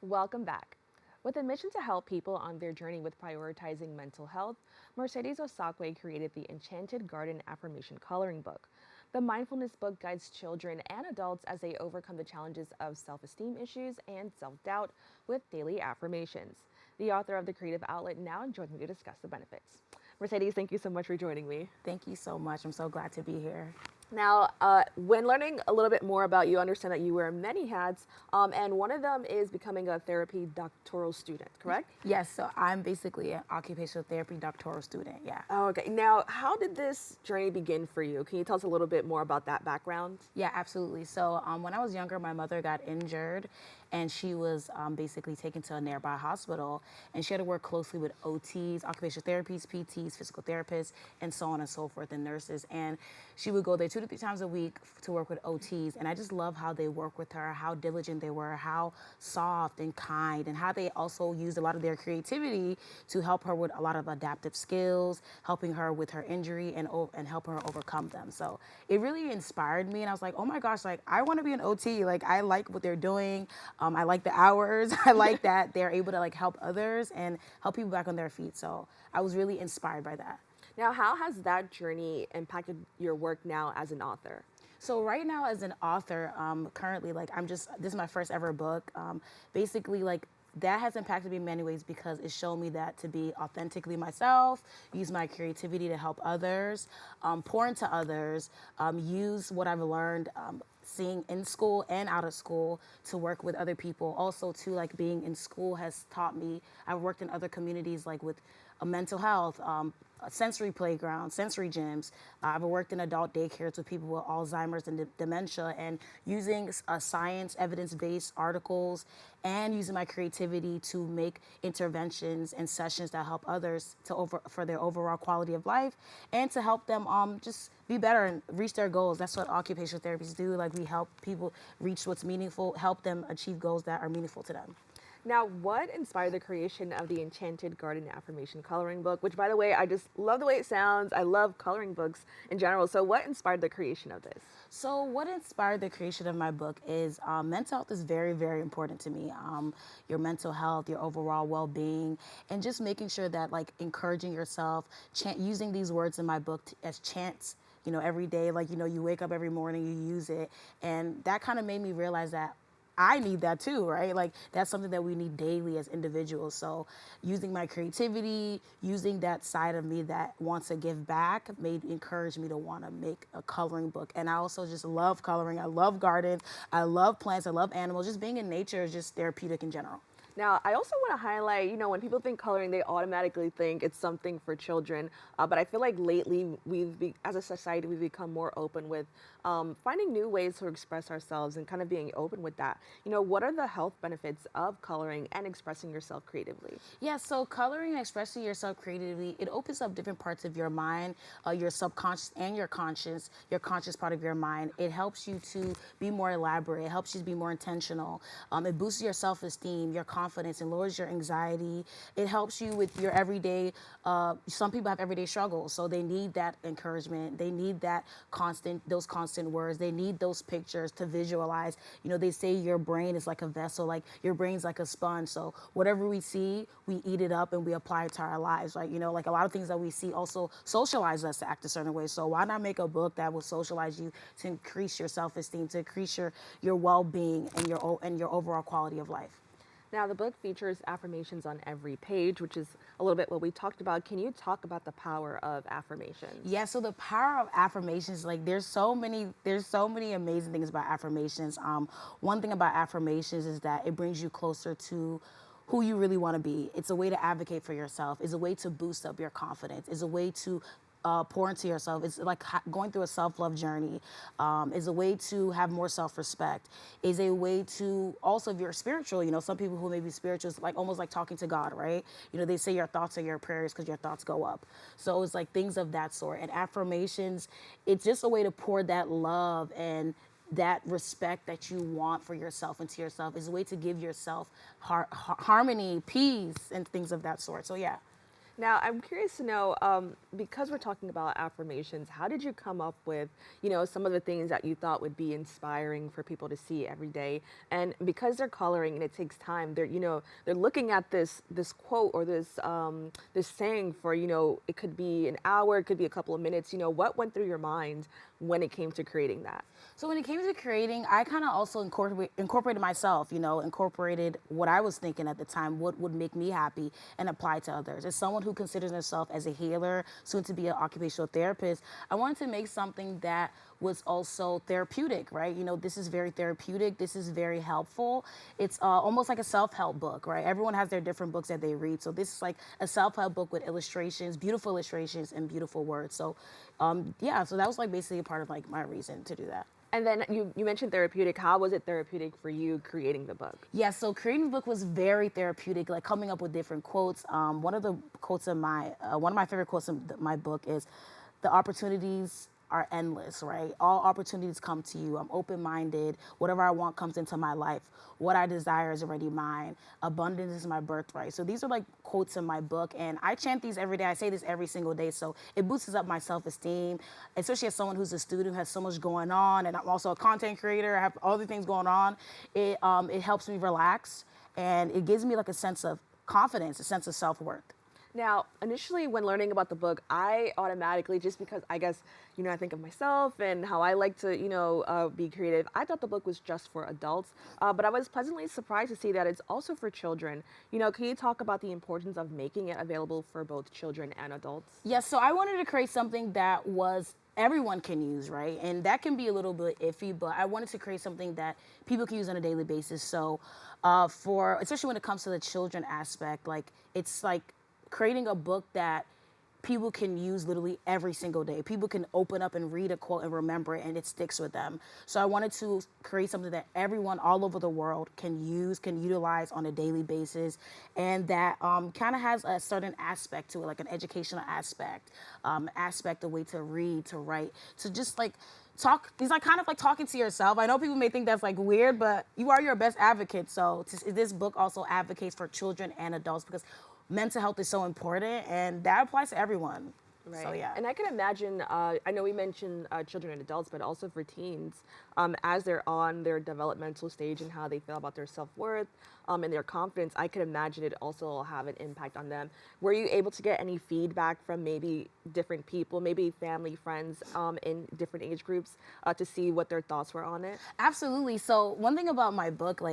Welcome back. With a mission to help people on their journey with prioritizing mental health, Mercedes Osakwe created the Enchanted Garden Affirmation Coloring Book. The mindfulness book guides children and adults as they overcome the challenges of self esteem issues and self doubt with daily affirmations. The author of the creative outlet now joins me to discuss the benefits. Mercedes, thank you so much for joining me. Thank you so much. I'm so glad to be here. Now, when learning a little bit more about you, I understand that you wear many hats, and one of them is becoming a therapy doctoral student, correct? Yes, so I'm basically an occupational therapy doctoral student. Yeah. Oh, okay. Now, how did this journey begin for you? Can you tell us a little bit more about that background? Yeah, absolutely. So when I was younger, my mother got injured and she was basically taken to a nearby hospital, and she had to work closely with OTs, occupational therapists, PTs, physical therapists, and so on and so forth, and nurses. And she would go there 2 to 3 times a week to work with OTs. And I just love how they work with her, how diligent they were, how soft and kind, and how they also used a lot of their creativity to help her with a lot of adaptive skills, helping her with her injury and help her overcome them. So it really inspired me, and I was like, oh my gosh, like I want to be an OT. Like I like what they're doing. I like the hours. I like that they're able to like help others and help people back on their feet. So I was really inspired by that. Now, how has that journey impacted your work now as an author? So right now, as an author, currently, like this is my first ever book. Basically, like that has impacted me in many ways because it showed me that to be authentically myself, use my creativity to help others, pour into others, use what I've learned. Seeing in school and out of school to work with other people. Also, too, like being in school has taught me. I've worked in other communities, like with mental health, sensory playgrounds, sensory gyms. I've worked in adult daycares with people with Alzheimer's and dementia, and using science, evidence-based articles, and using my creativity to make interventions and sessions that help others for their overall quality of life, and to help them just be better and reach their goals. That's what occupational therapists do. Like we help people reach what's meaningful, help them achieve goals that are meaningful to them. Now, what inspired the creation of the Enchanted Garden Affirmation Coloring Book? Which, by the way, I just love the way it sounds. I love coloring books in general. So, what inspired the creation of this? So what inspired the creation of my book is mental health is very, very important to me. Your mental health, your overall well-being, and just making sure that like encouraging yourself, using these words in my book as chants, every day, like, you wake up every morning, you use it. And that kind of made me realize that I need that too, right? Like that's something that we need daily as individuals. So using my creativity, using that side of me that wants to give back encouraged me to want to make a coloring book. And I also just love coloring. I love gardens. I love plants. I love animals. Just being in nature is just therapeutic in general. Now, I also want to highlight, when people think coloring, they automatically think it's something for children. But I feel like lately, as a society, we've become more open with finding new ways to express ourselves and kind of being open with that. What are the health benefits of coloring and expressing yourself creatively? Yeah, so coloring and expressing yourself creatively, it opens up different parts of your mind, your subconscious and your conscious part of your mind. It helps you to be more elaborate. It helps you to be more intentional. It boosts your self-esteem, your confidence, and lowers your anxiety. It helps you with your everyday, some people have everyday struggles, so they need that encouragement. They need those constant words. They need those pictures to visualize. They say your brain is like a vessel, like your brain's like a sponge. So whatever we see, we eat it up and we apply it to our lives, right? Like a lot of things that we see also socialize us to act a certain way. So why not make a book that will socialize you to increase your self-esteem, to increase your well-being and your overall quality of life? Now, the book features affirmations on every page, which is a little bit what we talked about. Can you talk about the power of affirmations? Yeah, so the power of affirmations, like there's so many amazing things about affirmations. One thing about affirmations is that it brings you closer to who you really want to be. It's a way to advocate for yourself. It's a way to boost up your confidence. It's a way to pour into yourself. It's like going through a self-love journey. Is a way to have more self-respect. Is a way to also, if you're spiritual, some people who may be spiritual, it's like almost like talking to God, right? They say your thoughts are your prayers because your thoughts go up. So it's like things of that sort. And affirmations, it's just a way to pour that love and that respect that you want for yourself and to yourself. Is a way to give yourself harmony, peace, and things of that sort. So yeah. Now, I'm curious to know, because we're talking about affirmations, how did you come up with, some of the things that you thought would be inspiring for people to see every day? And because they're coloring and it takes time, they're looking at this quote or this saying for, it could be an hour, it could be a couple of minutes. What went through your mind when it came to creating that? So when it came to creating, I kind of also incorporated myself, incorporated what I was thinking at the time, what would make me happy, and apply to others. As someone who considers herself as a healer, soon to be an occupational therapist, I wanted to make something that was also therapeutic, right? This is very therapeutic. This is very helpful. It's almost like a self-help book, right? Everyone has their different books that they read. So this is like a self-help book with illustrations, beautiful illustrations, and beautiful words. So, yeah, so that was like basically a part of like my reason to do that. And then you mentioned therapeutic. How was it therapeutic for you creating the book? Yeah, so creating the book was very therapeutic, like coming up with different quotes. One of the quotes in one of my favorite quotes in my book is, "The opportunities are endless, right? All opportunities come to you. I'm open-minded. Whatever I want comes into my life. What I desire is already mine. Abundance is my birthright." So these are like quotes in my book, and I chant these every day. I say this every single day, so it boosts up my self-esteem, especially as someone who's a student who has so much going on, and I'm also a content creator. I have all the things going on. It helps me relax, and it gives me like a sense of confidence, a sense of self-worth. Now, initially, when learning about the book, I automatically, just because I guess, I think of myself and how I like to, be creative, I thought the book was just for adults. But I was pleasantly surprised to see that it's also for children. Can you talk about the importance of making it available for both children and adults? Yes, so I wanted to create something that was everyone can use, right? And that can be a little bit iffy, but I wanted to create something that people can use on a daily basis. So especially when it comes to the children aspect, like it's like creating a book that people can use literally every single day. People can open up and read a quote and remember it, and it sticks with them. So I wanted to create something that everyone all over the world can use, can utilize on a daily basis, and that kind of has a certain aspect to it, like an educational aspect, a way to read, to write, to just like talk. It's like kind of like talking to yourself. I know people may think that's like weird, but you are your best advocate. So this book also advocates for children and adults, because mental health is so important, and that applies to everyone. Right. So, yeah. And I can imagine, I know we mentioned children and adults, but also for teens, as they're on their developmental stage and how they feel about their self-worth and their confidence, I can imagine it also will have an impact on them. Were you able to get any feedback from maybe different people, maybe family, friends in different age groups to see what their thoughts were on it? Absolutely. So one thing about my book,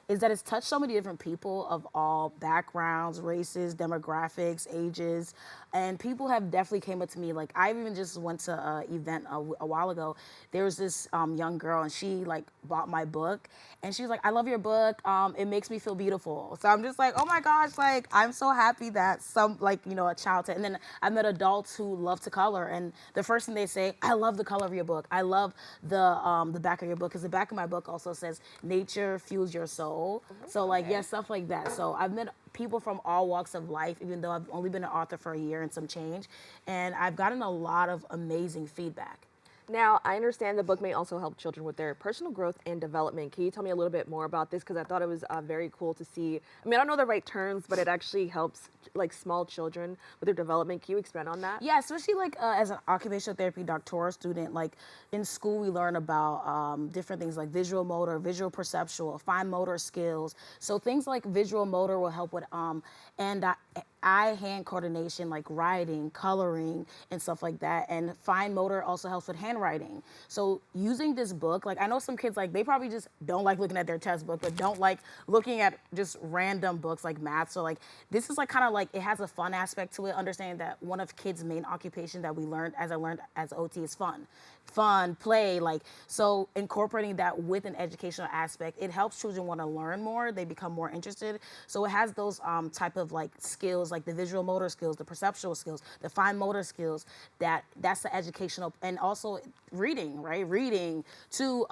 is that it's touched so many different people of all backgrounds, races, demographics, ages, and people have definitely came up to me. Like I even just went to an event a while ago. There was this young girl, and she like bought my book, and she was like, "I love your book. It makes me feel beautiful." So I'm just like, oh my gosh, like I'm so happy that a child. And then I met adults who love to color, and the first thing they say, "I love the color of your book. I love the back of your book," because the back of my book also says, "Nature fuels your soul." So stuff like that. So I've met people from all walks of life, even though I've only been an author for a year and some change, and I've gotten a lot of amazing feedback. Now, I understand the book may also help children with their personal growth and development. Can you tell me a little bit more about this? Because I thought it was very cool to see. I mean, I don't know the right terms, but it actually helps like small children with their development. Can you expand on that? Yeah, especially as an occupational therapy doctoral student, like in school we learn about different things like visual motor, visual perceptual, fine motor skills. So things like visual motor will help with and eye-hand coordination, like writing, coloring, and stuff like that. And fine motor also helps with handwriting. So using this book, like I know some kids, like they probably just don't like looking at their textbook, but don't like looking at just random books like math. So like this is like kind of like it has a fun aspect to it. Understanding that one of kids' main occupation that I learned as OT is fun, play, so incorporating that with an educational aspect, it helps children want to learn more. They become more interested. So it has those type of like skills, like the visual motor skills, the perceptual skills, the fine motor skills. That's the educational, and also reading, right? Reading to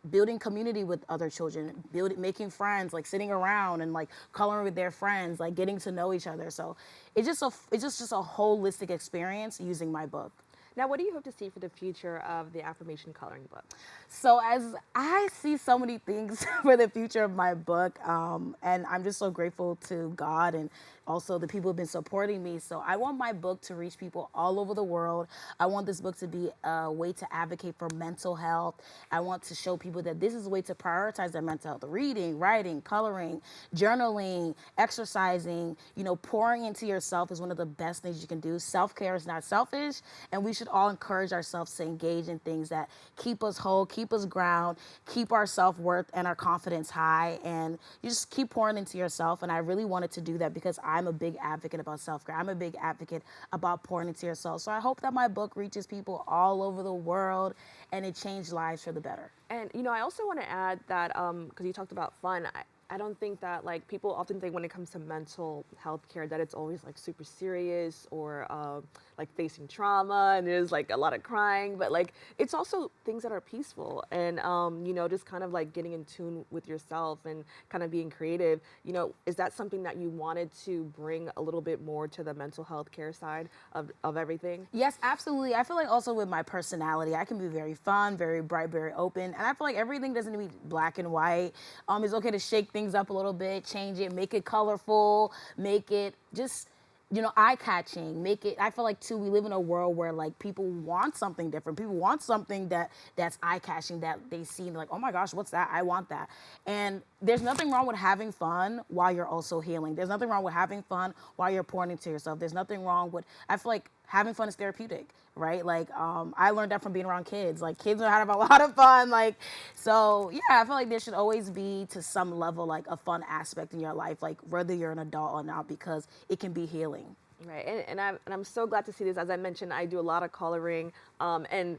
building community with other children, making friends, like sitting around and like coloring with their friends, like getting to know each other. So it's just a holistic experience using my book. Now, what do you hope to see for the future of the affirmation coloring book? So as I see so many things for the future of my book, and I'm just so grateful to God and also the people who've been supporting me. So I want my book to reach people all over the world. I want this book to be a way to advocate for mental health. I want to show people that this is a way to prioritize their mental health. Reading, writing, coloring, journaling, exercising, pouring into yourself is one of the best things you can do. Self-care is not selfish, and we should all encourage ourselves to engage in things that keep us whole, keep us ground, keep our self-worth and our confidence high, and you just keep pouring into yourself. And I really wanted to do that because I'm a big advocate about self-care. I'm a big advocate about pouring into yourself. So I hope that my book reaches people all over the world and it changed lives for the better. And I also want to add that because you talked about fun, I don't think that like people often think when it comes to mental health care that it's always like super serious or like facing trauma and there's like a lot of crying, but like it's also things that are peaceful and just kind of like getting in tune with yourself and kind of being creative. Is that something that you wanted to bring a little bit more to the mental health care side of everything? Yes, absolutely. I feel like also with my personality, I can be very fun, very bright, very open. And I feel like everything doesn't need to be black and white. It's okay to shake things up a little bit, change it, make it colorful, make it just, eye-catching, make it, I feel like too, we live in a world where like people want something different. People want something that's eye-catching, that they see and they're like, oh my gosh, what's that? I want that. And there's nothing wrong with having fun while you're also healing. There's nothing wrong with having fun while you're pouring into yourself. There's nothing wrong with, I feel like having fun is therapeutic, right? Like, I learned that from being around kids. Like, kids know how to have a lot of fun. Like, so yeah, I feel like there should always be, to some level, like a fun aspect in your life, like whether you're an adult or not, because it can be healing. Right, and I'm so glad to see this. As I mentioned, I do a lot of coloring, and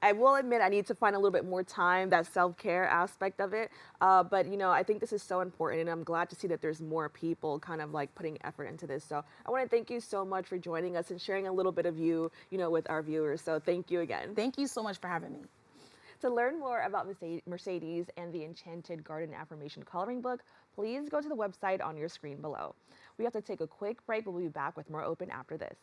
I will admit I need to find a little bit more time, that self-care aspect of it. But I think this is so important, and I'm glad to see that there's more people kind of like putting effort into this. So I want to thank you so much for joining us and sharing a little bit of you, with our viewers. So thank you again. Thank you so much for having me. To learn more about Mercedes and the Enchanted Garden Affirmation Coloring Book, please go to the website on your screen below. We have to take a quick break, but we'll be back with more Open after this.